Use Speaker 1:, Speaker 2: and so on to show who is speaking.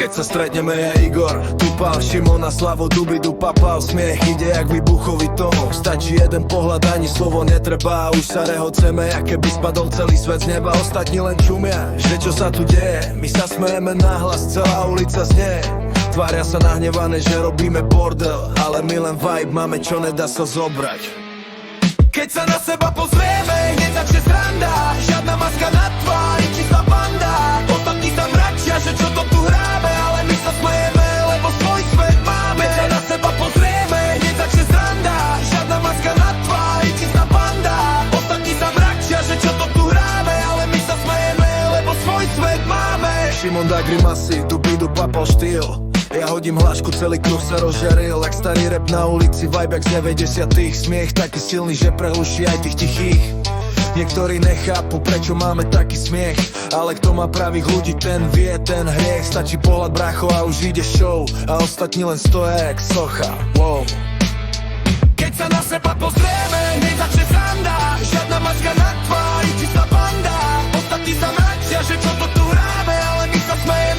Speaker 1: Keď sa stretneme ja Igor, Tupal, Šimon a Slavo Dubidu papal. Smiech ide jak výbuchový toho. Stačí jeden pohľad, ani slovo netreba. Už sa rehoceme, jak keby spadol celý svet z neba. Ostatní len čumia, že čo sa tu deje. My sa smejeme nahlas, celá ulica znie. Tvária sa nahnevané, že robíme bordel, ale my len vibe máme, čo nedá sa zobrať. Keď sa na seba pozrieme, hneď začne sranda. Žiadna maska na tvári, čistá banda. Ostatní sa mračia, že čo to tu hráme, ale my sa smejeme, lebo svoj svet máme. Keď sa na seba pozrieme, hneď začne sranda. Žiadna maska na tvári, čistá banda. Ostatní sa mračia, že čo to tu hráme, ale my sa smejeme, lebo svoj svet máme. Šimon dá grimasy, Dubidu papal štýl. Ja hodím hlášku, celý kruh sa rozžaril. Jak starý rap na ulici, vibe jak z 90-tých. Smiech taký silný, že prehluší aj tých tichých. Niektorí nechápu, prečo máme taký smiech, ale kto má pravých ľudí, ten vie, ten hriech. Stačí pohľad brácho a už ide show, a ostatní len stoja jak socha. Wow. Keď sa na seba pozrieme, hneď začne sranda. Žiadna maska na tvári, čistá banda. Ostatní sa mračia, že čo to tu hráme, ale my sa smejeme,